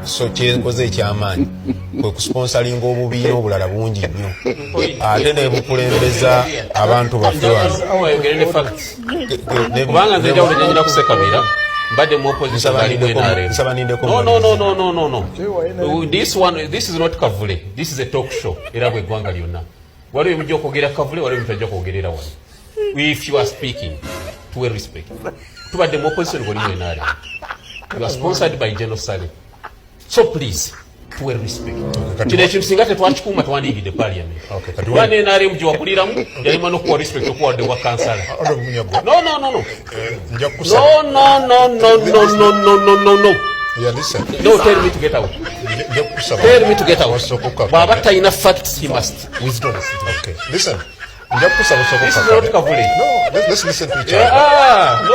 so kyekoze ekyamaanyi kwe kusponsoringa obubiina obulala bungi nnyo ate ne bukulembeza abantu baffe kubanga nze njawulo gye njina kusekabira mbadde mu opposition ali mwenare no this is not Kavule, this is a talk show era bwe gwanga lyonna waliwo mujja okwogera Kavule waliwo mutajja kwogerera wano if you are speaking to a respect tubadde mu opposition goli mwenare you are sponsored by General Sale, so please to a respect kino ekintu singa tetwakikuuma twandigidde parliament kubanga enare mugye wakuliramu yalima n'okuwa respect okuwadde bwa kansala no. Yeah, listen. No, tell me to get out. Tell me to get out. Baba taina facts, he must. Wisdom. Okay. Listen. This is not Kavule. No, let's listen to each other.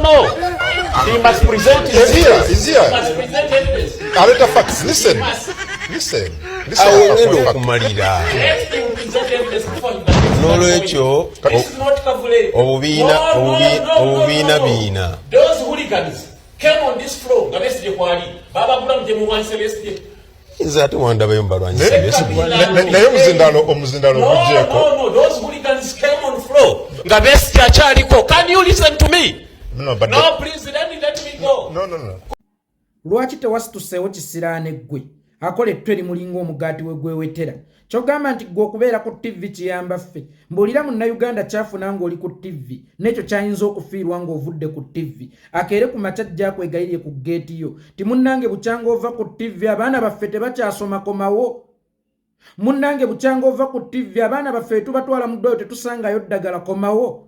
No. He must present his evidence. He's here. He must present evidence. Areta facts. Listen. Listen. N'olwekyo obubiina biina. Those hooligans came on this floor. Gabesi kwali. Baba bula mje mu Celeste. Nze ate wandabayo mbalwanyisa naye omuzindalo ogujjeeko. No, those hooligans came on floor. Gabesi akyaliko. Can you listen to me? No, please, let me go. No. Lwaki tewasituseewo kisiraane ggwe akoleddwa eri mulinga omugaati we gwewetera kyogamba nti gwe okubeera ku TV kiyamba ffe mbuulira munnayuganda kyafuna ng'oli ku TV n'ekyo kyayinza okufiirwa ng'ovudde ku TV akeere ku makya ajja akwegayirye ku geeti yo timunnange bukyanga ova ku TV abaana baffe tebakyasoma komawo munnange bukyanga ova ku TV abaana baffe tubatwala mu ddwaliro tetusangayo ddagala komawo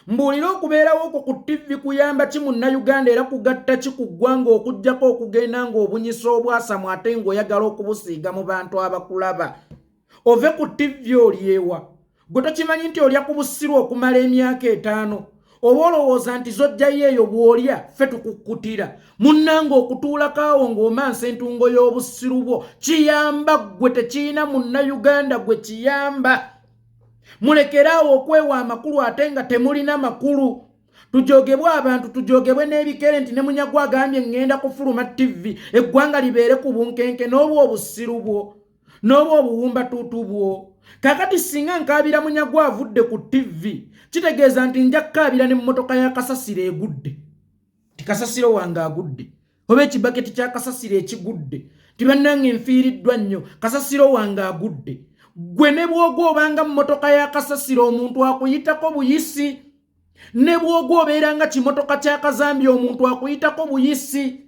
mbuulira okubeerawo okwo ku TV kuyamba ki munnayuganda era kugatta ki ku ggwanga okuggyako okugenda ng'obunyisa obwasamu ate ng'oyagala okubusiiga mu bantu abakulaba ove ku TV olyewa gwe tokimanyi nti olya ku busiru okumala emyaka 5 oba olowooza nti zojjayo eyo bw'olya ffe tukukkutira munnanga okutuulako awo ng'omansa entungo y'obusiru bwo kiyamba gwe tekiyina munnayuganda gwe kiyamba mulekerawo okwewa amakulu ate nga temulina makulu tujogebwe abantu tujogebwe n'ebikere nti ne munyagwa agambye ngenda kufuluma TV eggwanga libeere ku bunkenke n'obwo obusiru bwo n'obwo obuwumba tuutu bwo kakati singa nkaabira munyagwa avudde ku TV kitegeeza nti nja kkaabira ne mmotoka ya kasasiro egudde tikasasiro wange agudde oba ekibaketi kya kasasiro ekigudde tibannange nfiiriddwa nnyo kasasiro wange agudde gwe ne bw'ogwa obanga mmotoka ya kasasiro omuntu akuyitako buyisi ne bw'ogwa obeera nga kimotoka kya kazambi omuntu akuyitako buyisi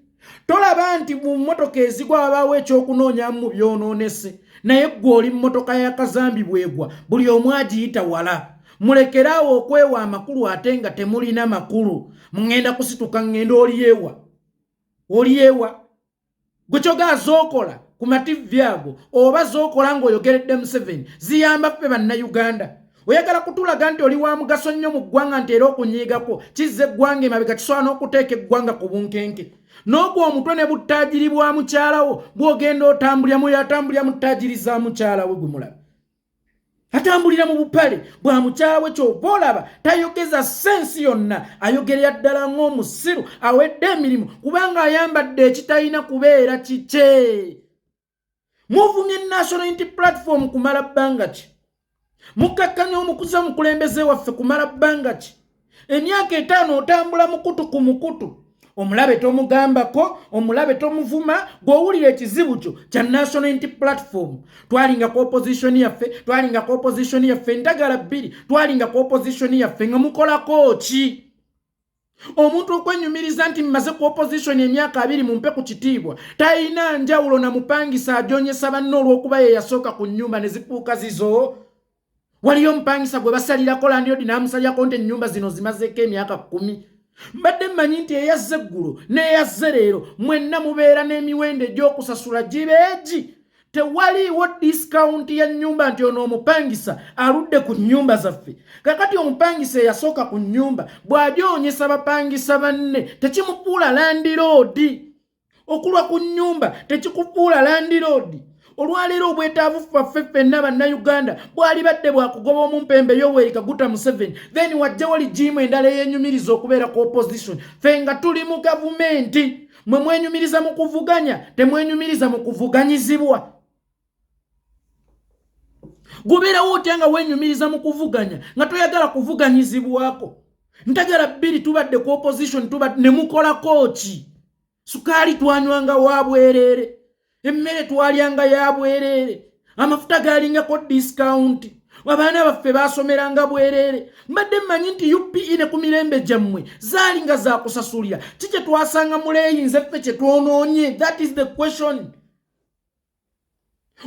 tolaba nti mu mmotoka ezigwa wabaawo ekyokunoonyamu mu byonoonese naye gwe oli mmotoka ya kazambi bwegwa buli omu agiyita wala mulekeraawo okwewa amakulu ate nga temulina makulu mugenda kusituka ngenda olyewa gwe kyogaaza okola ku mativi ago oba z'okola ng'oyogeredde Museveni ziyamba ffe bannayuganda oyagala kutulaga nti oli wa mugaso nnyo mu ggwanga nti era okunyiigako kizza eggwanga emabega kisobola n'okuteeka eggwanga ku bunkenke n'ogwa omutwe ne buttaajiri bwa mukyalawo bw'ogenda otambuliramu yatambulira mu ttaajiri za mukyalawe gwe mulaba atambulira mu bupale bwa mukyalawe ky'oba olaba tayogeza sensi yonna ayogerera ddala ng'omusiru awedde emirimu kubanga ayambadde ekitalina kubeera kikye muvumye National Unity Platform kumala bbanga ki mukakkanya omukuza mukulembeze waffe kumala bbanga ki emyaka 5 otambula mukutu ku mukutu omulabe tomugambako omulabe tomuvuma gw'owulira ekizibu kyo kya National Unity Platform twalinga ku opposition yaffe entagala 2 twalinga ku opposition yaffe nga mukolako ki omuntu okwenyumiriza nti mmaze ku opposition emyaka 2 mumpe ku kitiibwa talina njawulo na mupangisa ajonyesa banne olw'okuba ye yasooka ku nnyumba ne zifuuka zizo waliyo omupangisa gwe basalirako landiodi n'amusalyako nti ennyumba zino zimazeeko emyaka 10 mbadde mmanyi nti eyazze eggulu n'eyazze leero mwenna mubeera n'emiwendo egy'okusasula gibeegi tewaliiwo discount ya nnyumba nti ono omupangisa aludde ku nnyumba zaffe kakati omupangisa eyasooka ku nnyumba bw'ajoonyesa bapangisa banne tekimufuula landiroodi okulwa ku nnyumba tekikufuula landiroodi olwaleero obwetaavu faffe ffenna bannayuganda bwali badde bwakugoba omumpembe Yoweri Kaguta Museveni then wajjawo ligimu endala ey'enyumiriza okubeera ku opposition ffe nga tuli mu gavumenti mwe mwenyumiriza mu kuvuganya temwenyumiriza mu kuvuganyizibwa. Gubeerawo otya nga wenyumiriza mu kuvuganya nga toyagala kuvuganyizibwako. Ntagala bbiri tubadde ku opposition tubadde ne mukolako ki? Sukaali twanywanga wa bwereere, emmere twalyanga ya bwereere, amafuta gaalingako discount, abaana baffe baasomeranga bwereere. Mbadde mmanyi nti UPE ne ku mirembe gyammwe zaalinga za kusasulira. Kiki twasanga muleeyinze ffe kye twonoonye? That is the question.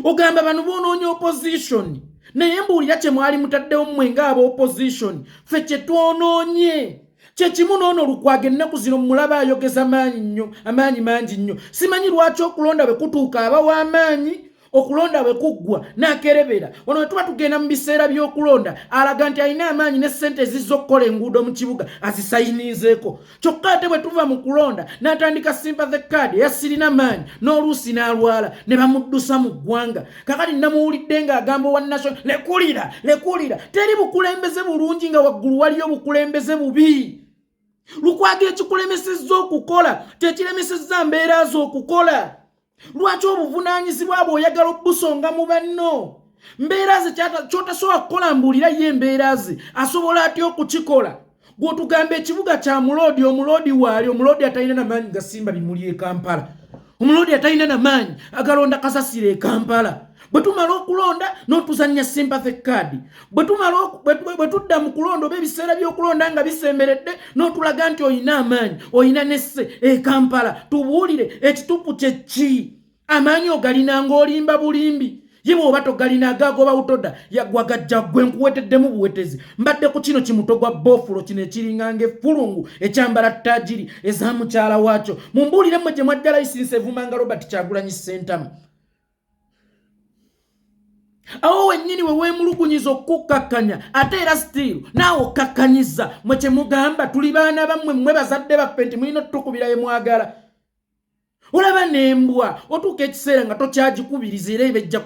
Ogamba bano boonoonye opposition, naye mbuulira kye mwali mutaddewo mmwe ng'aba opposition ffe kye twonoonye. Kye kimu n'ono Lukwago ennaku zino mulaba ayogeza amaanyi mangi nnyo. Simanyi lwaki okulonda bwe kutuuka aba w'amaanyi, okulonda bwe kuggwa n'akerebera. Wano bwe tuba tugenda mu biseera by'okulonda alaga nti alina amaanyi ne ssente ezizza okukola enguudo mu kibuga azisayiniizeeko. Kyokka ate bwe tuva mu kulonda n'atandika sympathy card eyasirina maanyi n'oluusi n'alwala ne bamuddusa mu ggwanga. Kakati namuwulidde ng'agamba owa national lekulira. Teri bukulembeze bulungi nga waggulu waliyo bukulembeze bubi. Lukwago ekikulemesezza okukola tekiremesezza mbeera z'okukola. Lwaki obuvunaanyizibwa bw'oyagala obbusonga mu banno? Mbeera ze ky'otasobola kukola mbuulira ye embeera ze asobola atya okukikola? Gw'otugamba ekibuga kya muloodi, omuloodi waali, omuloodi atalina n'amaanyi gasimba bimuli e Kampala, omuloodi atalina n'amaanyi agalonda kasasiro e Kampala. Bwe tumala okulonda n'otuzannya sympathy card, bwe tudda mu kulonda oba ebiseera by'okulonda nga bisemberedde n'otulaga nti oyina amaanyi, oyina nesse e Kampala. Tubuulire ekitupu kye ki? Amaanyi ogalina ng'olimba bulimbi, ye bw'oba togalina agaagoba butoda yagwagajja gwe nkuweteddemu buwetezi. Mbadde ku kino kimuto gwa bofulo kino ekiringa ng'effulungu ekyambala ttajiri eza mukyala waakyo. Mumbuulire mmwe gye mwajja layisinsi evumanga Robert Kyagulanyi Ssentamu. Awo wennyini we weemulugunyiza okukkakkanya ate era still naawe okkakkanyiza mwe kye mugamba tuli baana bammwe mmwe bazadde baffe nti mulina otutukubira ye mwagala. Olaba n'embwa otuuka ekiseera nga tokyagikubiriza era ebejja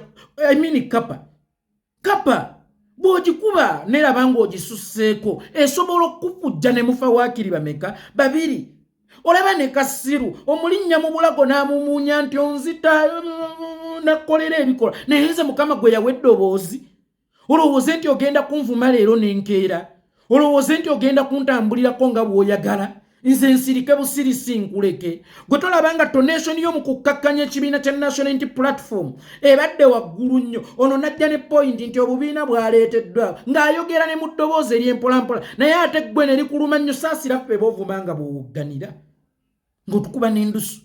kapa bw'ogikuba neraba ng'ogisusseeko esobola okukujja ne mufa waakiri bameka? Babiri. Olaba ne Kasiru omulinnya mu bulago n'amumuunya nti onzita nakolera ebikola naye nze Mukama gwe yawa eddoboozi. Olowooze nti ogenda kunvuma leero n'enkeera? Olowooze nti ogenda kuntambulirako nga bw'oyagala? Nze nsirike busirisi nkuleke. Gwe tolaba nga donation y'omu kukkakkanya ekibiina kya National Unity Platform ebadde waggulu nnyo. Ono najja ne point nti obubiina bwaleeteddwa ng'ayogera ne mu ddoboozi ery'empolampola, naye ate ggwe ne likuluma nnyo saasira ffe b'ovuma nga bw'owogganira ng'otukuba n'endusu.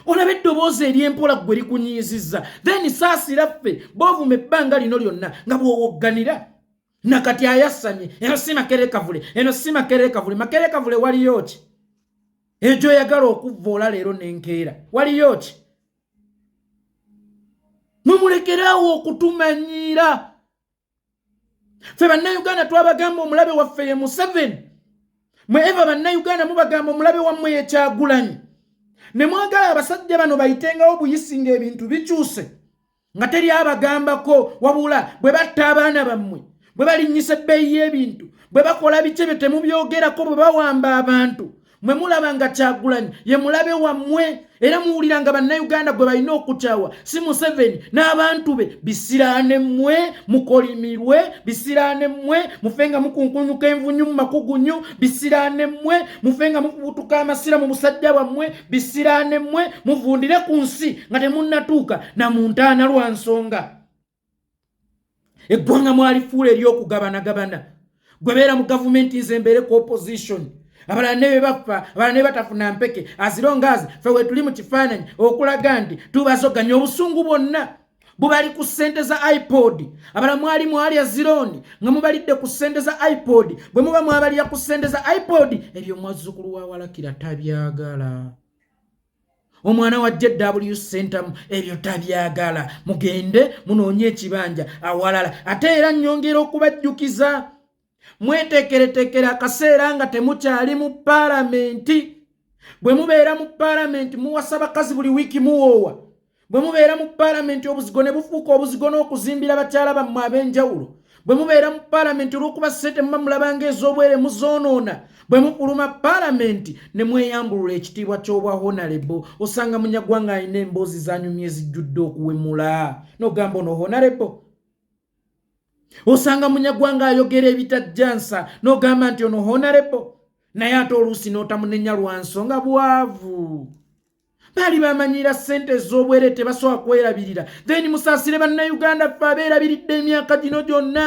Olaba eddoboozi ery'empola ggwe likunyiizizza, then saasira ffe b'ovuma ebbanga lino lyonna nga bw'owogganira. Nakati ayassanye, eno si Makerere Kavule, eno si Makerere Kavule. Makerere Kavule waliyo ki? Ejo oyagala okuvvoola leero n'enkeera waliyo ki? Mumulekeraawo okutumanyiira. Ffe bannayuganda twabagamba omulabe waffe ye Museveni, mwe eva bannayuganda mubagamba omulabe wammwe ye Kyagulanyi. Ne mwagala abasajja bano bayitengawo buyisi ng'ebintu bikyuse nga teri abagambako, wabula bwe batta abaana bammwe, bwe balinnyisa ebbeeyi y'ebintu, bwe bakola biki bye temubyogerako, bwe bawamba abantu, mwe mulaba nga Kyagulanyi ye mulabe wammwe. Era muwulira nga bannayuganda gwe balina okukyawa si Museveni n'abantu be. Bisiraane mmwe mukolimirwe, bisiraane mmwe mufenga mukunkunyuka envunyu mu makugunyu, bisiraane mmwe mufenga mukubutuka amasira mu busajja bwammwe, bisiraane mmwe muvundire ku nsi nga temunnatuuka na mu ntaana lwa nsonga. Eggwanga mwalifuula ery'okugabanagabana. Gwe beera mu gavumenti nze mbeere ku opposition. Abalala ne be bafa, abalala ne batafuna mpeke, azirongazi ffe we tuli mu kifaananyi okulaga nti tubazoganya. Obusungu bwonna bubali ku ssente za iPod. Abalala mwali azironi nga mubalidde ku ssente za iPod. Bwe muba mwabalira ku ssente za iPod, ebyo mwazzukulu wa Walakira tabyagala. Omwana wa JW Ssentamu ebyo tabyagala. Mugende munoonye ekibanja awalala. Ate era nnyongera okubajjukiza, mweteekereteekera akaseera nga temukyali mu paalamenti. Bwe mubeera mu paalamenti muwasa bakazi buli wiiki muwoowa. Bwe mubeera mu paalamenti obuzigo ne bufuuka obuzigo n'okuzimbira bakyala bammwe ab'enjawulo. bwe mubeera mu paalamenti olw'okuba ssente muba mulabanga ez'obwere muzoonoona bwe mukuluma paalamenti ne mweyambulula ekitiibwa ky'obwa honorable osanga munyaggwanga alina emboozi zanyumye ezijjudde okuwemula n'ogamba ono honorable osanga munyaggwanga ayogera ebitajjansa n'ogamba nti ono honorable naye ate oluusi n'otamunenya lwa nsonga bwavu baali bamanyira ssente ez'obwere tebasobola kwerabirira then musaasire bannayuganda ffe abeerabiridde emyaka gino gyonna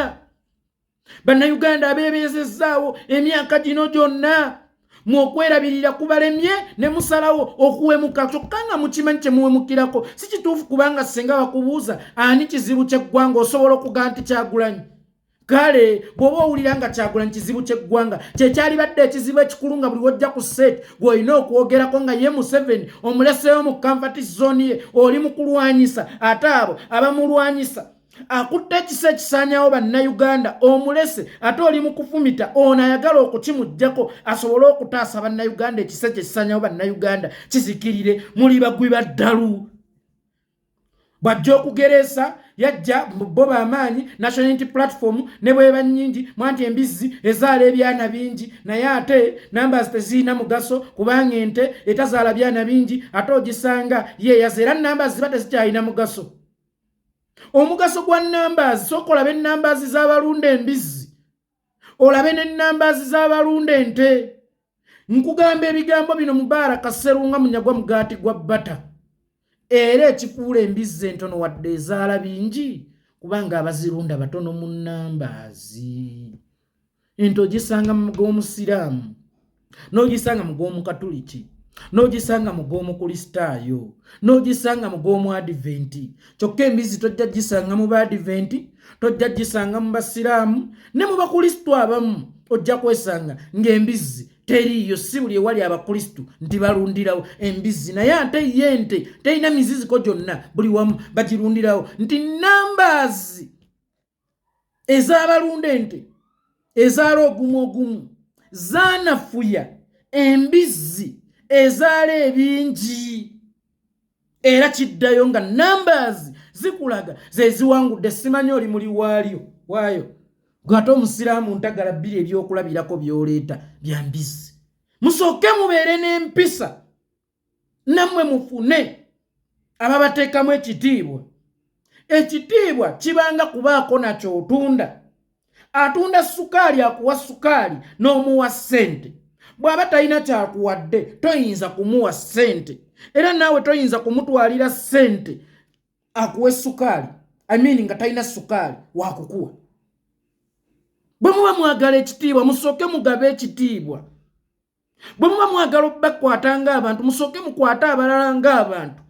bannayuganda abeebeezezaawo emyaka gino gyonna mwokwerabirira kubalemye ne musalawo okuwemuka kyokka nga mukimanyi kye muwemukirako si kituufu kubanga senga bakubuuza ani kizibu ky'eggwanga osobola okugaa nti Kyagulanyi kale bw'oba owulira nga Kyagulanyi kizibu ky'eggwanga kyekyali badde ekizibu ekikulu nga buli wojja ku seeti gw'olina okwogerako nga ye Museveni omuleseewo mu comfort zone ye oli mu kulwanyisa ate abo abamulwanyisa akutte ekisa ekisaanyawo bannayuganda omulese ate oli mu kufumita ono ayagala okukimuggyako asobole okutaasa bannayuganda ekisa kye kisaanyawo bannayuganda kizikirire muli bagwi baddalu bw'ajja okugereesa yajja bo b'amaanyi National Unity Platform ne bweba nnyingi mwanti embizzi ezaala ebyana bingi naye ate numbers tezirina mugaso kubanga ente etazaala byana bingi ate ogisanga yeeyaza era numbers ziba tezikyalina mugaso omugaso gwa numbers sooka olabe numbers z'abalunda embizzi olabe ne numbers z'abalunda ente nkugamba ebigambo bino Mubaraka Sserunga munyagwa mugaati gwa bata era ekifuula embizzi entono wadde ezaala bingi kubanga abazirunda batono mu numbers ento ogisanga mu g'omusiraamu n'ogisanga mu g'omukatuliki n'ogisanga mu g'omukristaayo n'ogisanga mu g'omuadiventi kyokka embizzi tojja gisanga mu baadiventi tojja gisanga mu basiraamu ne mu bakristu abamu ojja kwesanga ng'embizzi teriiyo si buli ewali abakristu nti balundirawo embizzi naye ate ye ente terina miziziko gyonna buli wamu bagirundirawo nti numbers ez'abalunda ente ezaala ogumu zaanafuya embizzi ezaala ebingi era kiddayo nga numbers zikulaga ze ziwangudde simanyi oli muli waayo gwate omusiraamu ntagala bbiri ebyokulabirako by'oleeta bya mbizzi musooke mubeere n'empisa nammwe mufune ababateekamu ekitiibwa kibanga kubaako nakyo otunda atunda sukaali akuwa sukaali n'omuwa ssente bw'aba talina kyakuwadde toyinza kumuwa ssente era naawe toyinza kumutwalira ssente akuwe sukaali nga talina sukaali wakukuwa bwe muba mwagala ekitiibwa musooke mugabe ekitiibwa bwe muba mwagala okubakwata ng'abantu musooke mukwate abalala ng'abantu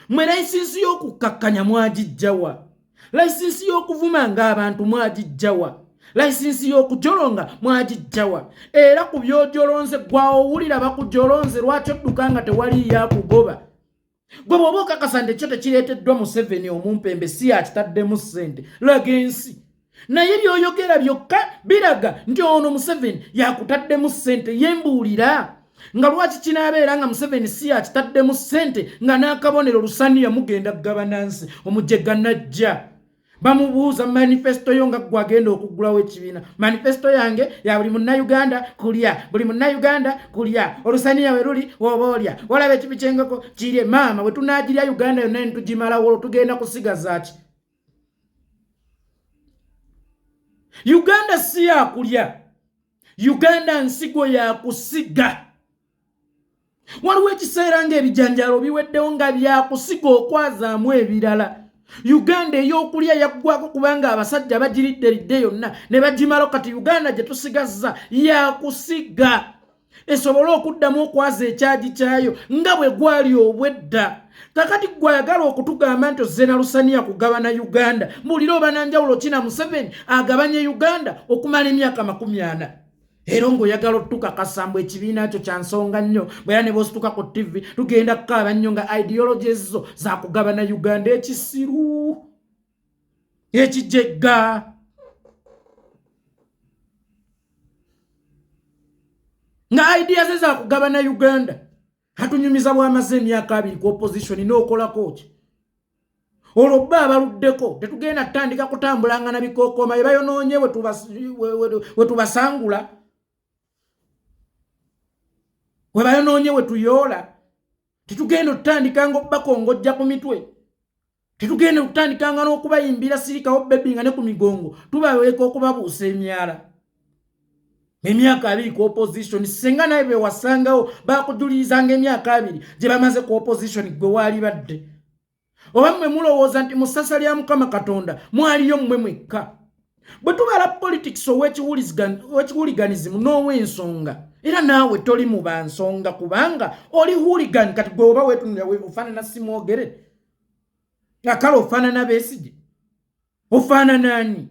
mwe layisinsi y'okukkakkanya mwagijjawa layisinsi y'okuvuma ng'abantu mwagijjawa layisinsi y'okujolonga mwagijjawa era ku by'ojolonze gw'owulira bakujolonze lwaki odduka nga tewali yakugoba gwe bw'oba okakasa nti ekyo tekireeteddwa Museveni omumpembe si yakitaddemu ssente laga ensi naye by'oyogera byokka biraga nti ono Museveni yakutaddemu ssente yembuulira nga lwaki kinaabeera nga Museveni si yakitaddemu ssente nga n'akabonero lusaniya mugenda gabanansi omujjega najja bamubuuza manifesto yo nga gwagenda okugulawo ekibiina manifesto yange ya buli munnayuganda kulya buli munnayuganda kulya olusaniya we luli woba olya walaba ekibi ky'engoko kirye maama bwe tunaagirya Uganda yonna netugimalawo tugenda kusigazaaki Uganda si yakulya Uganda nsigo yakusiga waliwo ekiseera ng'ebijanjalo biweddewo nga byakusiga okwazaamu ebirala Uganda ey'okulya yaggwako kubanga abasajja bagiridderidde yonna ne bagimala kati Uganda gye tusigazza yakusiga esobole okuddamu okwaza ekyagi kyayo nga bwe gwali obwedda kakati gwayagala okutugamba nti ozze na lusaniya kugabana Uganda mbulira oba nanjawulo kina Museveni agabanye Uganda okumala emyaka 40 era ng'oyagala otukakasa mbu ekibiina kyo kya nsonga nnyo bwera ne bwosituka ku TV tugenda kukaaba nnyo nga ideologies zo za kugabana Uganda ekisiru ekijegga nga ideas za kugabana Uganda hatunyumiza bwamaze emyaka 2 ku opposition n'okolako ki olwo bba abaluddeko tetugenda tutandika kutambulanga na bikookoma bye bayonoonye we tubasangula we bayonoonye we tuyoola tetugenda tutandikanga okubakongojja ku mitwe tetugenda tutandikanga n'okubayimbira sirikawo bebbinga ne ku migongo tubaweeka okubabuusa emyala emyaka 2 ku opposition senga naye be wasangawo bakujulirizanga emyaka 2 gye bamaze ku opposition gwe waali badde oba mmwe mulowooza nti mu ssasa lya Mukama Katonda mwaliyo mmwe mwekka bwe tubala politics ow'ekihuliganism n'ow'ensonga era naawe toli mu bansonga kubanga oli hooligan kati gwe oba weetunulira ofaanana Simwogere akale ofaanana Besigye ofaanana ani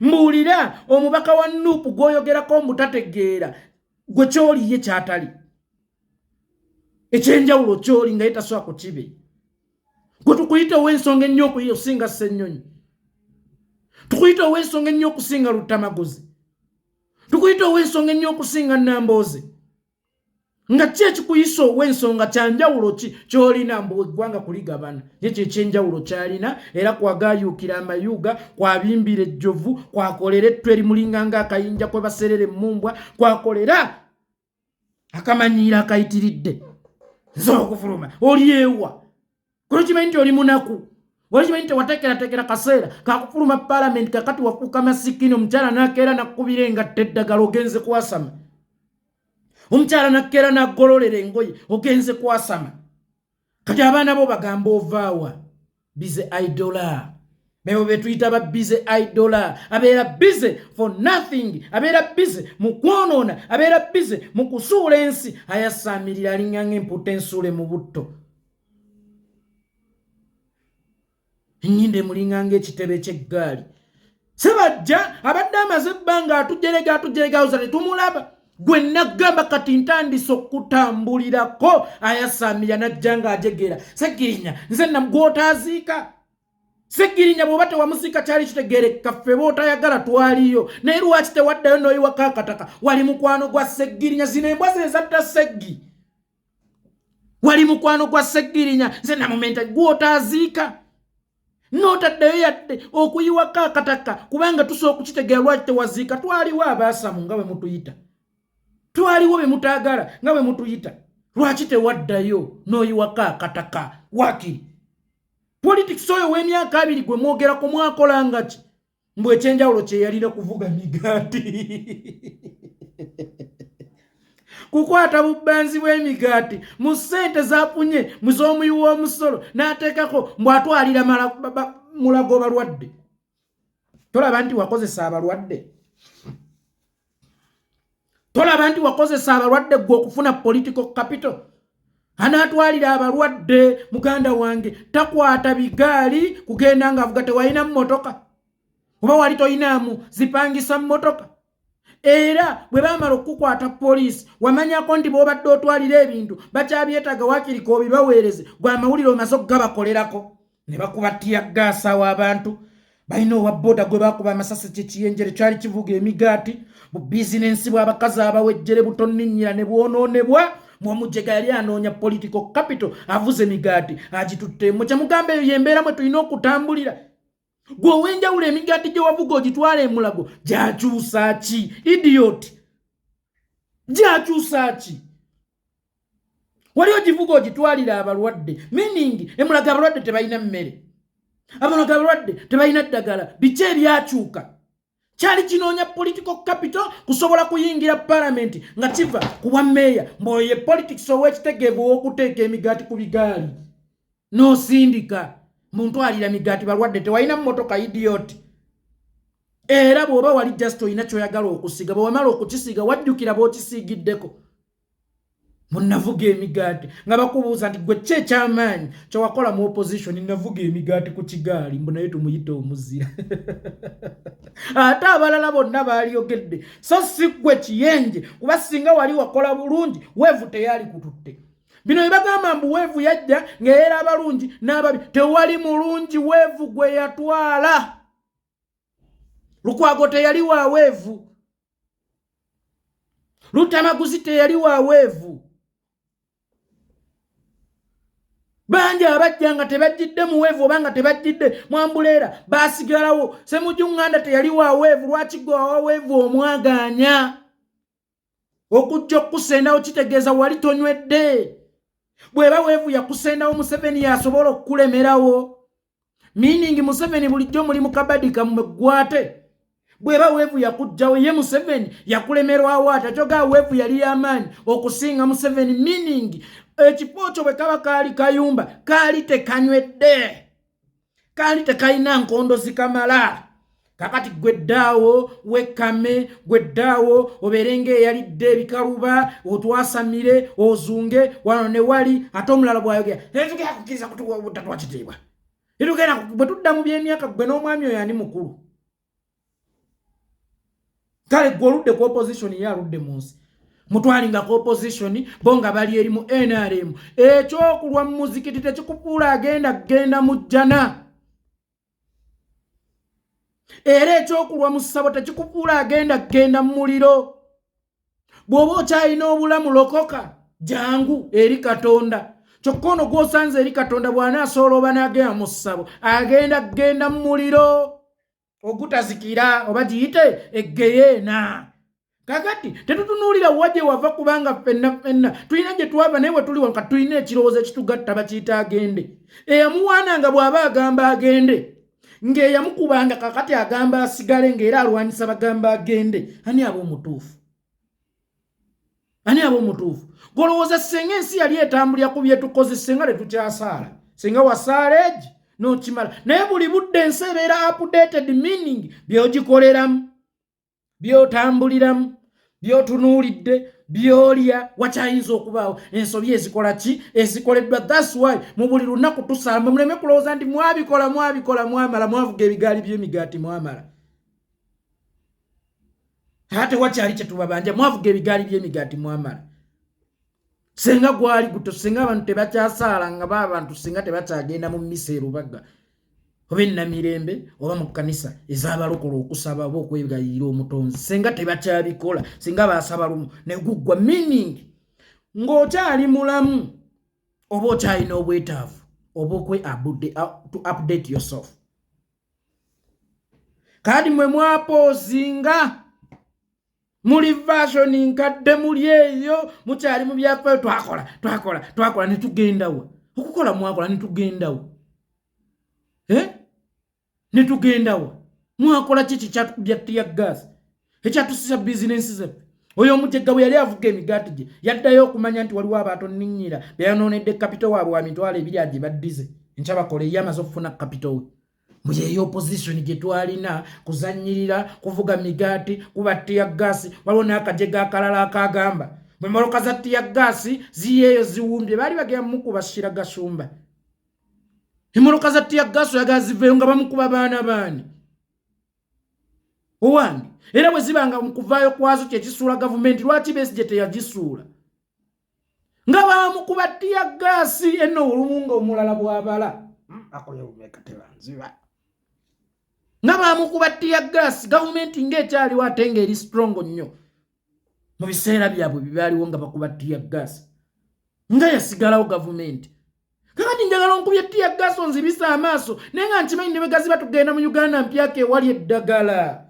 mbuulira omubaka wa Nuupu gw'oyogerako mutategeera gwe kyoli ye kyatali ekyenjawulo kyoli nga ye tasobola kukibe gwe tukuyita ow'ensonga ennyo okusinga Ssennyonyi tukuyita ow'ensonga ennyo okusinga Lutamaguzi tukuyita ow'ensonga ennyo okusinga Nambooze nga ki ekikuyisa ow'ensonga kyanjawulo ki kyolina mbu eggwanga kuligabana ye kyekyenjawulo kyalina era kwagaayuukira amayuga kwabimbira ejjovu kwakolera ettu erimulinga ng'akayinja kwe baserera emmumbwa kwakolera akamanyiiro akayitiridde nsobola okufuluma oli ewa kulo kimanyi nti oli munaku wali kimanyi nti wateekerateekera kaseera kakufuluma paalamenti kakati wafuuka masikini omukyala nakeera nakkubira engatta eddagala ogenze kwasama omukyala nakeera naggololera engoye ogenze kwasama kati abaana bo bagamba ovaawa bize idola bebo betuyita ba bize idola abeera bize for nothing abeera bize mu kwonoona abeera bize mu kusuula ensi ayasaamirira alinganga emputa ensuule mu butto ennyinde mulinganga ekitebe eky'eggaali sebajja abadde amaze ebbanga atujerega oza tetumulaba gwe nagamba kati ntandise okutambulirako ayasaamirira najja ng'ajegera Seggirinya nze gw'otaaziika Seggirinya bw'oba tewamuziika kyali kitegeereka ffe b'otayagala twaliyo naye lwaki tewaddayo n'oyiwako akataka wali mukwano gwa Seggirinya zino embwa ze zatta Seggi wali mukwano gwa Seggirinya nze namumenta gw'otaaziika n'otaddeyo yadde okuyiwako akataka kubanga tusobola okukitegeera lwaki tewaziika twaliwo abaasamu nga bwe mutuyita twaliwo be mutaagala nga bwe mutuyita lwaki tewaddayo n'oyiwako akataka wakiri politics oyo w'emyaka 2 gwe mwogerako mwakolanga ki mbwe ekyenjawulo kye yalina kuvuga migaati kukwata bubbanzi bw'emigaati mu ssente zaafunye mu z'omuyi w'omusolo n'ateekako mbw'atwalira mulago balwadde tolaba nti wakozesa abalwadde tolaba nti wakozesa abalwadde gwe okufuna political capital anaatwalira abalwadde muganda wange takwata bigaali kugenda ng'avuga tewalina mmotoka oba wali toyinaamu zipangisa mmotoka era bwe baamala okukwata poliisi wamanyako nti bw'obadde otwalira ebintu bakyabyetaaga wakiriko obibaweereze gwe amawulire omaze okugabakolerako ne bakuba tiyagaasawo abantu balina owa boda gwe bakuba amasasi kyekiyenjere kyali kivuga emigaati bu bizinensi bw'abakazi abawejjere butonninnyira ne bwonoonebwa mwomujjega yali anoonya political capital avuze emigaati agituttemu kyemugamba eyo yembeera mwe tulina okutambulira gwe ow'enjawulo emigaati gye wavuga ogitwala emulago gyakyusa ki idiot gyakyusa ki wali ogivuga ogitwalira abalwadde meaning emulago abalwadde tebalina mmere abalago abalwadde tebalina ddagala biki ebyakyuka kyali kinoonya political capital kusobola kuyingira parliament nga kiva ku bwa meeya mbwoye politics ow'ekitegeevu ow'okuteeka emigaati ku bigaali n'osindika muntwalira migaati balwadde tewalina mmotoka idiot era bw'oba wali just olina kyoyagala okusiga bw'omala okukisiga wajjukira b'okisiigiddeko munavuga emigaati nga bakubuuza nti gwe ki ekyamaanyi kyewakola mu opposition navuga emigaati ku kigaali mbu naye tumuyita omuzira ate abalala bonna baalyogedde so si gwe kiyenje kuba singa wali wakola bulungi weevu teyali kututte bino ebagamba mbu weevu yajja ng'era abalungi n'ababi tewali mulungi weevu gwe yatwala Lukwago teyali wa weevu Lutamaguzi teyali wa weevu bangi abajja nga tebajjidde mu weevu oba nga tebajjidde mwambuleera baasigalawo Ssemujjunganda teyali wa weevu lwaki gwe wa weevu omwaganya okujja okukusendawo kitegeeza wali tonywedde bw'eba weevu yakusendawo Museveni yasobola okukulemerawo meaning Museveni bulijjo muli mu kabadika mmegwate bw'eba weevu yakujjawo ye Museveni yakulemerwawo ate kyoga weevu yali y'amaanyi okusinga Museveni meaning ekifo kyo bwe kaba kaali kayumba kaali tekanywedde kaali tekalina nkondo zikamala kakati gweddaawo wekkame gweddaawo obeerenge eyalidde ebikaluba otwasamire ozunge wano ne wali ate omulala bw'ayogera tugenda kukkiriza kutatwa kitiibwa bwe tudda mu by'emyaka gwe n'omwami oyo ani mukulu kale gwe oludde ku opposition ye aludde mu nsi mutwalinga ku opposition bo nga bali eri mu NRM ekyokulwa mu muzikiti tekikufuula agenda mu jjana era ekyokulwa mu ssabo tekikufuula agenda mu muliro bw'oba okyalina obulamu lokoka jangu eri Katonda kyokka ono gw'osanze eri Katonda bw'anaasobola oba n'agenda mu ssabo agenda mu muliro ogutazikira oba giyite eggeyeena kakati tetutunuulira wajje wava kubanga ffenna tulina gye twava naye bwe tuli wanka tulina ekirowoozo ekitugatta bakiyita agende eyamuwaananga bw'aba agamba agende ng'eyamukubanga kakati agamba asigale ng'era alwanyisa bagamba agende ani aba omutuufu golowooza senga ensi yali etambulira ku byetukoze senga tetukyasaala senga wasaala egi n'okimala naye buli budde ensi ebeera updated meaning by'ogikoleramu by'otambuliramu by'otunuulidde by'olya wakyayinza okubaawo ensobi ezikola ki ezikoleddwa that's why mu buli lunaku tusaala muleme kulowooza nti mwabikola mwamala mwavuga ebigaali by'emigaati mwamala ate wakyali kye tubabanja mwavuga ebigaali by'emigaati mwamala senga gwali guto senga abantu tebakyasaala nga b'abantu senga tebakyagenda mu mmisa erubaga oba ennamirembe oba mu kkanisa ez'abalokola okusaba oba okwegayirira omutonzi senga tebakyabikola senga baasaba lumu ne guggwa meaning ng'okyali mulamu oba okyalina obwetaavu oba to update yourself kadi mwe mwapoozinga muli version nkadde muli eyo mukyali mu byafaayo twakola ne tugendawo okukola mwakola ne tugendawo ne tugendawo mwakola kiki kyatubya tiyaggaasi ekyatusisa bizinensi zaffe oyo omujjegga bwe yali avuga emigaati gye yaddayo okumanya nti waliwo abatonninnyira beyanoonedde kapito waabwe wa mitwalo ebiri agye baddize enkya bakola eyo amaze okufuna kapito we muyeyo opposition gye twalina kuzannyirira kuvuga migaati kuba tiyaggaasi waliwo n'akajega akalala akagamba bwe maloka za tiyaggaasi ziyeeyo ziwumbye baali bagenda mukuba shira gasumba emoloka za tiyaggaasi oyagala ziveeyo nga bamukuba baana baani owange era bwe zibanga mu kuvaayo kwazo kyekisuula gavumenti lwaki Besigye teyagisuula nga bamukuba tiyaggaasi eno olumu nga omulala bw'abala akoyewumeka tebanziba nga bamukuba tiyaggaasi gavumenti ng'ekyaliwo ate ng'eri strong nnyo mu biseera byabwe bibaaliwo nga bakuba tiyaggaasi nga yasigalawo gavumenti kakati njagala onkubye tiyaggaasi onzibisa amaaso naye nga nkimanyi ne begazi batugenda mu Uganda mpyako ewali eddagala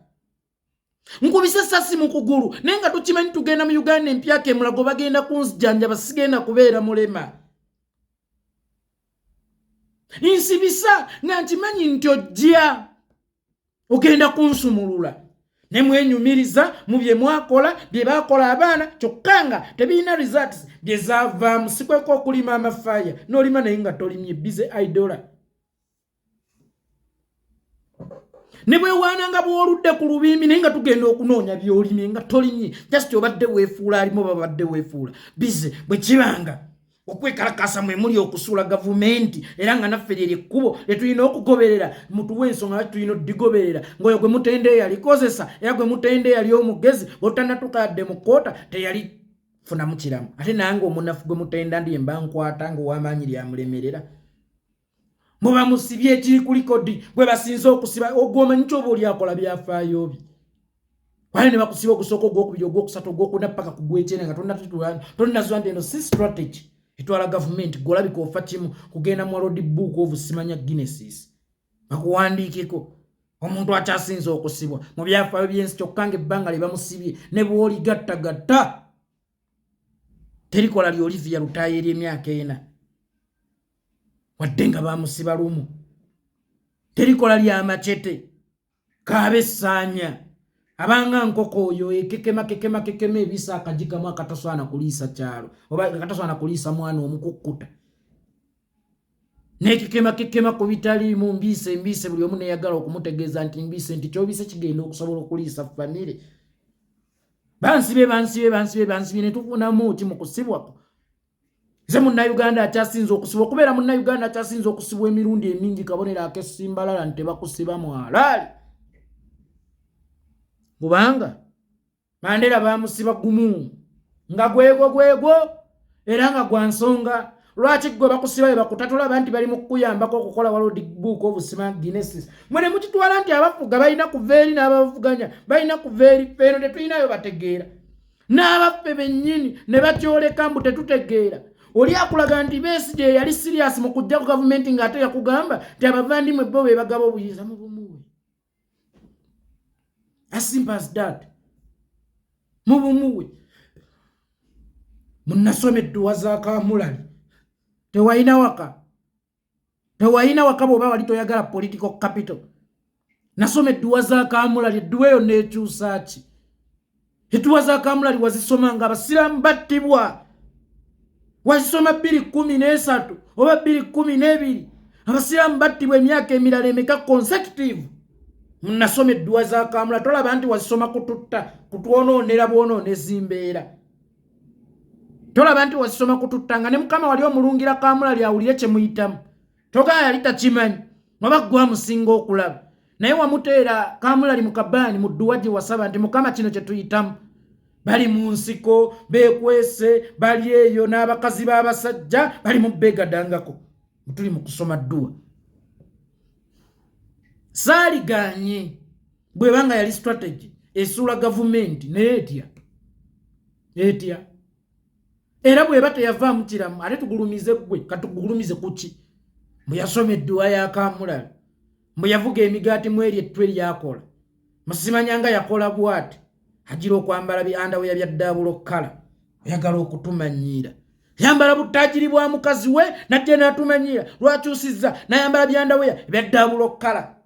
nkubise sasi mu kugulu naye nga tukimanyi tugenda mu Uganda empyako emulago bagenda kunzijanjaba sigenda kubeera mulema nsibisa nga nkimanyi nti ojja ogenda kunsumulula ne mwenyumiriza mu bye mwakola bye baakola abaana kyokka nga tebirina results bye zaavaamu sikweka okulima amafaaya n'olima naye nga tolimye bize idola ne bwe waananga bw'oludde ku lubimbi naye nga tugenda okunoonya by'olimye nga tolimye just obadde weefuula alimu babadde weefuula bize bwe kibanga okwekalakasa mwe muli okusuula gavumenti era nga naffe lyeri ekkubo lyetulina okugoberera mutuwe ensonga lwaki tulina oddigoberera ng'oyo gwe mutende yalikozesa era gwe mutende yali omugezi bw'otannatukadde mu kkoota teyali funamu kiramu ate nange omunafu gwe mutenda ndi emba nkwata ng'ow'amaanyi lyamulemerera muba musibye ekiri ku likodi bwe basinze okusiba ogwomanyi kyoba oli akola byafaayo bye wale ne bakusiba ogusooka ogwokubiri ogwokusatu ogwokuna paka ku gwekyenda nga tonnazuwa nti eno si strategy etwala government golabika ofa kimu kugenda mu road book of simanya Guinnesses bakuwandiikeko omuntu akyasinze okusibwa mu byafaayo byensi kyokka ng'ebbanga lye bamusibye ne bw'oligattagatta terikola ly'Olivia Lutaaya ery'emyaka 4 wadde nga bamusiba lumu terikola lya Machete kaabe Ssaanya abanga nkoko oyo ekekema ebisa akajikamu akataswana kuliisa kyalo oba akataswana kuliisa mwana omukukkuta nekekema ku bitaliimu mbiise buli omu neyagala okumutegeeza nti mbiise nti kyobise kigenda okusobola okuliisa famire bansibe ne tufunamu ki mu kusibwako nze munnayuganda akyasinza okusibwa okubeera munnayuganda akyasinza okusibwa emirundi emingi kabonero ak'essimbalala nti tebakusiba mwalaali kubanga Mandela bamusiba gumu nga gwego era nga gwa nsonga lwaki gwe bakusiba bakutatula abantu bali mu kuyambako okukola World Book of Simanya Guinnesses mwene mukitwala nti abafuga balina kuveeri n'abavuganya balina kuveeri feno tetulinayo bategeera n'abaffe bennyini ne batyoleka mbu tetutegeera oli akulaga nti Besigye yali serious mu kujja ku gavumenti ng'ate yakugamba nti abavandimwe bo be bagaba obuyiza mu bumuwe as simple as that mu bumuwe munnasomedduwa za Kamulali tewalina waka bw'oba wali toyagala political capital nasoma edduwa za Kamulali edduwa eyo neekyusa ki edduwa za Kamulali wazisoma nga abasiraamu battibwa wazisoma 2013 oba 2012 abasiraamu battibwa emyaka emirala emeka consecutive munnasoma edduwa za Kamulali tolaba nti wazisoma kututta kutwonoonera bwonooneza imbeera tolaba nti wazisoma kututta nga ne mukama wali omulungira Kamulali awulire kye muyitamu togaa yali takimanyi oba gwe amusinga okulaba naye wamuteera Kamulali mu kabaani mu dduwa gye wasaba nti mukama kino kye tuyitamu bali mu nsiko beekwese bali eyo n'abakazi b'abasajja bali mu beegadangako tuli mu kusoma dduwa saaliganye bwebanga yali strategy esuula gavumenti neetya era bweba teyavaamu kiramu ate tugulumize gwe katugulumize kuki bwe yasoma edduwa ya Kamulali bwe yavuga emigaati mu eri ettwe lyakola musimanyanga yakola bw'ati agira okwambala byandaweya bya daabulo kkala oyagala okutumanyiira yambala butaajiri bwa mukazi we najja n'atumanyiira lwakyusizza nayambala byandaweya bya daabulo kkala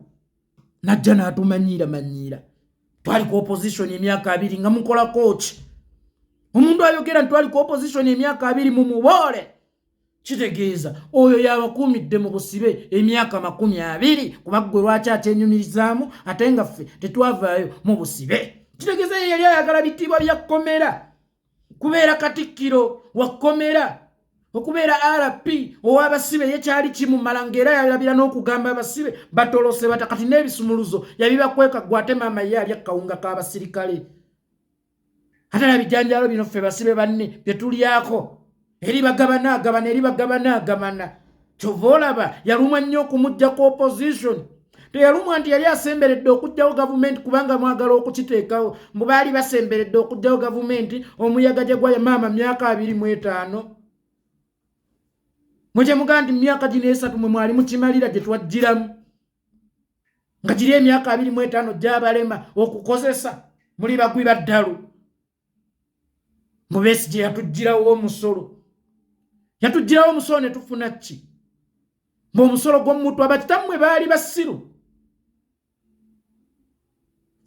najja n'atumanyiira twali ku opposition emyaka 2 nga mukola kochi omuntu ayogera twali ku opposition emyaka 2 mu muboole kitegeeza oyo yabakuumidde mu busibe emyaka 20 kuba gwe lwaki akyenyumirizaamu ate nga ffe tetwavaayo mu busibe kitegeeza yali ayagala bitibwa bya Komera kubeera katikkiro wa Komera okubeera RP ow'abasibe yekyali kimumala ng'era yalabira n'okugamba abasibe batolose batakati n'ebisumuluzo yabibakweka gwate maama ye alya kawunga k'abasirikale ate nabijanjalo bino ffe basibe banne bye tulyako eri bagabana kyova olaba yalumwa nnyo okumujja ku opposition teyalumwa nti yali asemberedde okujjawo gavumenti kubanga mwagala okukiteekawo mbu baali basemberedde okujjawo gavumenti omuyaga gye gwaya maama myaka 25 muje mugaa nti myaka gino 3 mwe mwali mukimalira gye twajjiramu nga giri emyaka 25 gy'abalema okukozesa muli bagwi baddalu mu Besigye yatugirawo omusolo ne tufuna ki ng'omusolo gw'omuntu abakitammwe baali basiru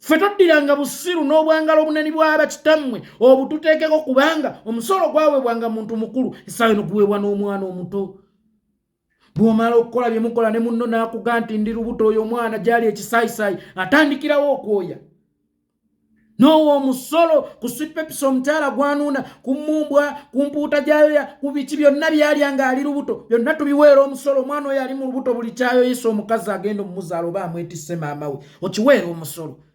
ffe toddiranga busiru n'obwangala obunene bw'abakitammwe obututeekeko kubanga omusolo gwaweebwanga muntu mukulu essaawa eno guweebwa n'omwana omuto bw'omala okukola bye mukola ne munno n'akuga nti ndi lubuto oyo omwana gyali ekisaayisaayi atandikirawo okwoya n'owo omusolo ku sweetpepsi omukyala gwanuuna ku mmumbwa ku mpuuta gyayoya ku biki byonna byalya ng'ali lubuto byonna tubiweera omusolo omwana oyo ali mu lubuto buli kyayoyesa omukazi agenda omumuzaala oba amwetisse maama we okiweera omusolo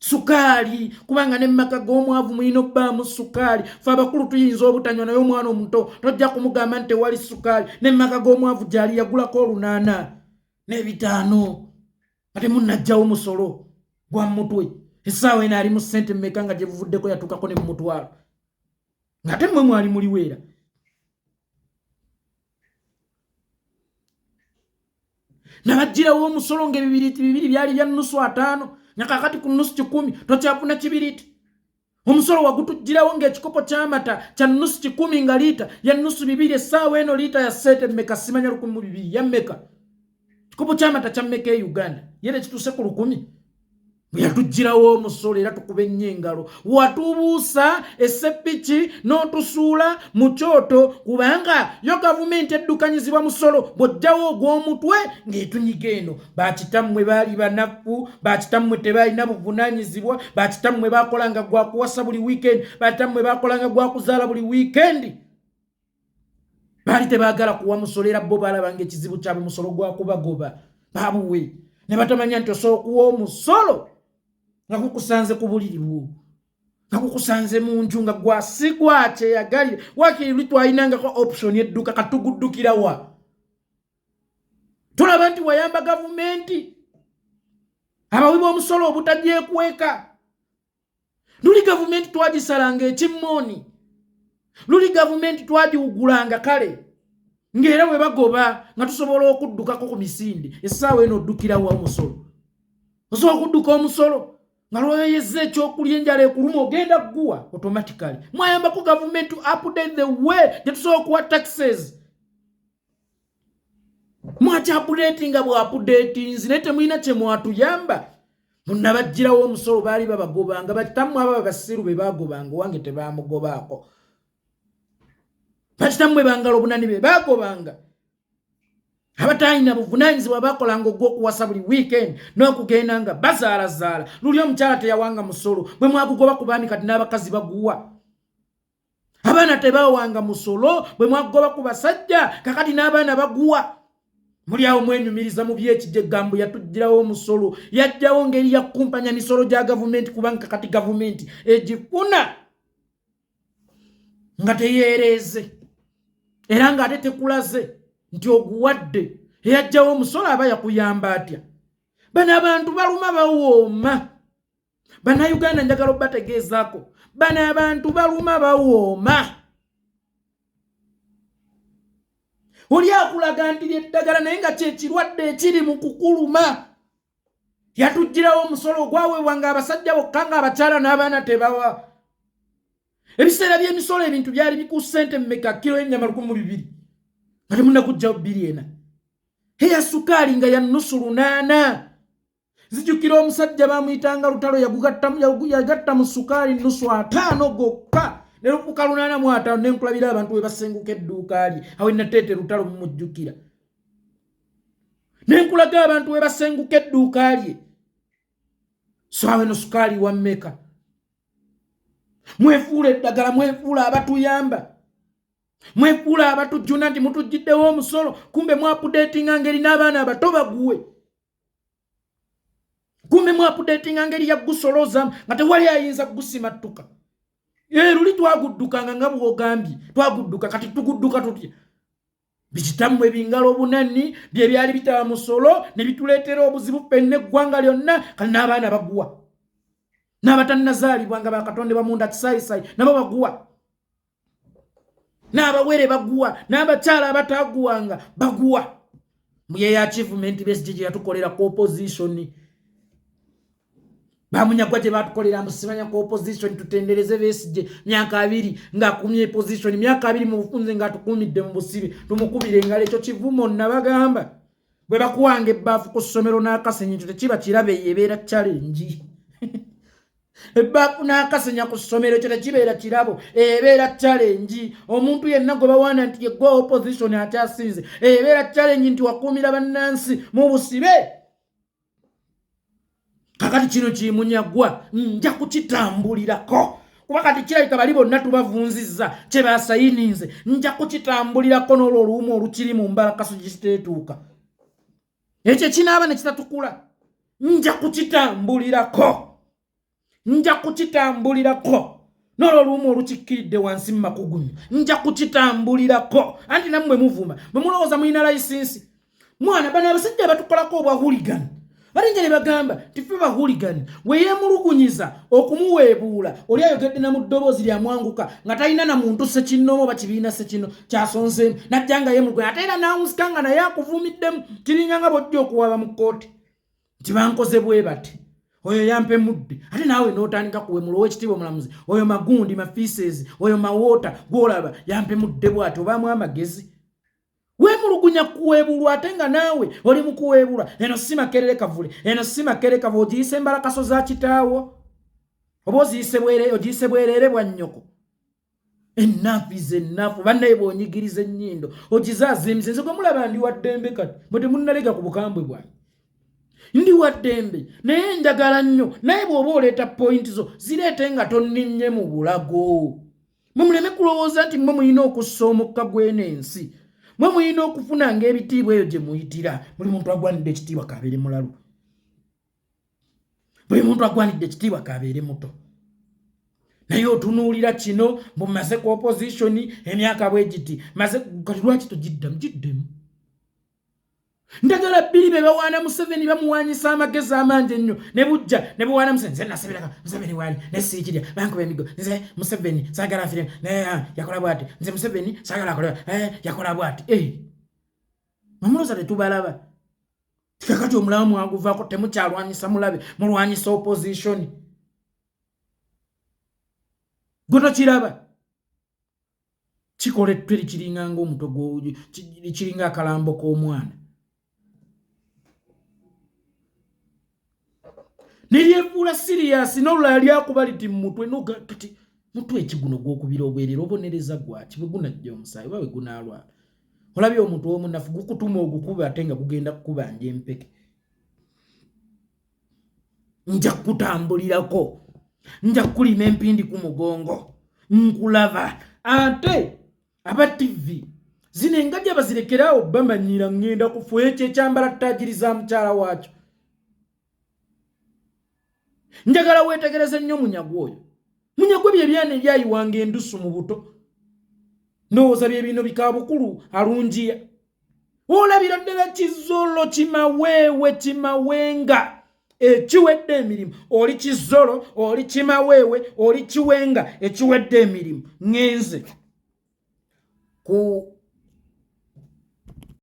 sukaali kubanga ne mmaka g'omwavu mulina obbaamu sukaali fe abakulu tuyinza obutanywa naye omwana omuto tojja kumugamba nti tewali sukaali ne mmaka g'omwavu gyali yagulako 8 n'ebitaano ate munnajjawo omusolo gwa mutwe essaawa eno ali mu ssente mmeka nga gye buvuddeko yatuukako ne mu mutwalo ng'ate mmwe mwali muliweera nabagirawo omusolo ng'ebibiriti bibiri byali bya nusu 5 nyakakati ku nusu 10 tokyafuna kibiriti. Omusolo wagutugirawo ng'ekikopo ky'amata kya nusu 10 nga lita ya nusu 2 essaawa eno lita ya sente mmeka simanya 1,200 ya mmeka. Kikopo ky'amata kya mmeka e Uganda yere kituse ku 10. Bwe yatugirawo omusolo era tukube nnyo engalo. Watubuusa essepiki n'otusuula mu kyoto kubanga yo gavumenti eddukanyizibwa musolo bw'ojjawo ogw'omutwe ng'etunyiga eno. Bakitammwe baali banafu, bakitammwe tebaalina buvunaanyizibwa, bakitammwe baakolanga gwa kuwasa buli weekend, bakitammwe baakolanga gwa kuzaala buli weekend. Baali tebaagala kuwa musolo era bo baalabanga ekizibu kyabwe musolo gwa kubagoba. Baabuwe ne batamanya nti osobola okuwa omusolo nga kukusanze ku buliri bwo, nga kukusanze mu nju nga gwasigwa kyeyagalire. Wakiri luli twalinangako option edduka katuguddukira wa? Tulaba nti wayamba gavumenti abawi b'omusolo obutajeekweka. Luli gavumenti twagisalanga ekimmooni, luli gavumenti twagiwugulanga kale ng'era bwe bagoba nga tusobola okuddukako ku misinde. Essaawa eno oddukirawo omusolo, osobola okudduka omusolo nga lwoyezza ekyokulya enjala ekuluma ogenda gguwa automatically. Mwayambako gavumenti to update the way gye tusobola okuwa taxes. Mwaki updatinga bwe updatinzi naye temulina kye mwatuyamba. Munnabagirawo omusolo baali babagobanga, bakitammwe aba basiru be bagobanga, wange tebaamugobaako. Bakitammwe bangala obunani be bagobanga, abataalina buvunaanyizibwa bakolanga ogw'okuwasa buli weekend n'okugenda nga bazaalazaala. Luli omukyala teyawanga musolo bwe mwagugoba ku baami kati n'abakazi baguwa. Abaana tebaawanga musolo bwe mwagugoba ku basajja kakati n'abaana baguwa. Muli awo mwenyumiriza mu byekijja eggambo yatugirawo omusolo, yajjawo ngeri ya kumpanya misolo gya gavumenti kubanga kati gavumenti egifuna nga teyeereze era ng'ate tekulaze nti oguwadde. Eyajjawo omusolo aba yakuyamba atya? Bano abantu baluma bawooma. Bannayuganda njagala obategeezaako, bano abantu baluma bawooma. Oli akulaga nti eddagala naye nga kyekirwadde ekiri mu kukuluma. Yatugirawo omusolo ogwaweebwanga abasajja bokka ng'abakyala n'abaana tebawa. Ebiseera by'emisolo ebintu byali biku ssente mmeka kilo y'ennyama 200 nga temunnakugjawo 240. Eya sukaali nga ya nusu 8. Zijjukira omusajja baamuyitanga Lutalo yagatta mu sukaali nusu 5 gokka. Ne lupuka 8 ne nkulabira abantu we basenguka edduuka lye. Awe nateete Lutalo mumujjukira. Ne nkulaga abantu we basenguka edduuka lye. So awe no sukaali wa mmeka. Mwefuula eddagala, mwefuula abatuyamba, mwefuula abatujjuna nti mutujjiddewo omusolo, kumbe mwapudetinga ngeri n'abaana abato baguwe. Kumbe mwapudetinga ngeri ya gusolozamu nga tewali ayinza gusimattuka. Luli twaguddukanga nga bw'ogambye, twagudduka kati tugudduka tutya? Bikitammwe bingala obunani bye byali bitaba musolo ne bituleetera obuzibu ffenna eggwanga lyonna kati n'abaana baguwa. N'abatannazaalibwa nga bakatonde bamunda kisaayisayi nabo baguwa. N'abawere baguwa, n'abakyala abataaguwanga baguwa. Muyeya achievement besi gye yatukolera ku opposition. Bamunyagwa gye batukolera musibanya ku opposition tutendereze Besigye myaka 2 ng'akumye position, myaka 2 mu bufunze ng'atukumidde mu busibe tumukubire ngale ekyo kivumo nabagamba. Bwe bakuwanga ebbaafu ku ssomero n'akasenyi tekiba kirabe yebeera challenge. Ebbafu n'akasenya ku ssomero ekyo tekibeera kirabo, ebeera challenge. Omuntu yenna gwe bawaana nti ye gwa opposition akyasinze, ebeera challenge nti wakuumira bannansi mu busibe. Kakati kino kimunyagwa nja kukitambulirako kuba kati kirabika bali bonna tubavunzizza kye basayininze, nja kukitambulirako n'olwo oluwumu olukiri mu mbalakaso gisiteetuuka. Ekyo kinaaba ne kitatukula, nja kukitambulirako. Nja kukitambulirako n'olwo oluwumu olukikkiridde wansi mu makugunyu, nja kukitambulirako. Anti nammwe muvuma bwe mulowooza mulina layisinsi. Mwana bano abasajja batukolako obwa hooligan, balinjale bagamba tife bahuligani weyemulugunyiza okumuweebuula oli ayogedde na mu ddoboozi lya mwanguka nga talina na muntu sekinnomo oba kibiina sekino kyasonzeemu najja nga yemulugunya ate era nawusika nga naye akuvuumiddemu kiringa nga bojja okuwaba mu kkooti nti bankoze bwe bati oyo yampe mudde ate naawe n'otandika kuwemula ow'ekitiibwa omulamuzi oyo magundi mafiises oyo mawoota gw'olaba yampe mudde bw'ati obaamu amagezi wemulugunya kuweebulwa ate nga naawe oli mu kuweebulwa eno si Makerere Kavule eno si Makerere Kavule ogiyise mbalakaso za kitaawo oba ogiyise bwereere bwa nnyoko ennaafu is ennaafu bannaye bw'onyigiriza ennyindo ogizaazimize nze gwe mulaba ndi wa ddembe kati bwe temunnalega ku bukambwe bwange ndi wa ddembe naye njagala nnyo naye bw'oba oleeta pointi zo zireete nga tonninnye mu bulago mwe muleme kulowooza nti mwe muyina okussa omukka gw'enensi mwe muyina okufunanga ebitiibwa eyo gye muyitira buli muntu agwanidde ekitiibwa kabeere mulalu buli muntu agwanidde ekitiibwa kabeere muto naye otunuulira kino mumaze ku opposition emyaka bwe giti maze kati lwaki giddemu ndagala bbiri be bawaana Museveni bamuwaanyisa amagezi amangi ennyo ne bujja ne buwaana Museveni nze nasabiraka Museveni waali ne siikirya bankuba emigo nze Museveni saagala afiremu yakola bw'ati nze Museveni saagala akola yakola bw'ati mumulooza tetubalaba kakati omulamu mwaguvaako temukyalwanyisa mulabe mulwanyisa opposition goto kiraba kikoleddwa likiringa ng'omuto kiringa akalambo k'omwana neryefuula sirias n'olulala lyakuba liti mumutwe kati mutwe ekiguno gw'okubira obwerera obonereza gwaki bwe gunajja omusaayi oba bwe gunaalwala olabye omuntu omunafu gukutuma ogukuba ate nga gugenda kukubanja empeke nja kutambulirako nja kulima empindi ku mugongo nkulaba ate aba TV zino engajja bazirekeraawo bamanyira ngenda kufuuya ekyo ekyambala ttajiri za mukyala waakyo njagala weetegereze nnyo munyagwa oyo munyagwa bye byana ebyayiwanga endusu mu buto ndowooza bye bino bikaabukulu alungiya olabira ddala kizolo kimawenga ekiwedde emirimu oli kizolo oli kimaweewe oli kiwenga ekiwedde emirimu ngenze ku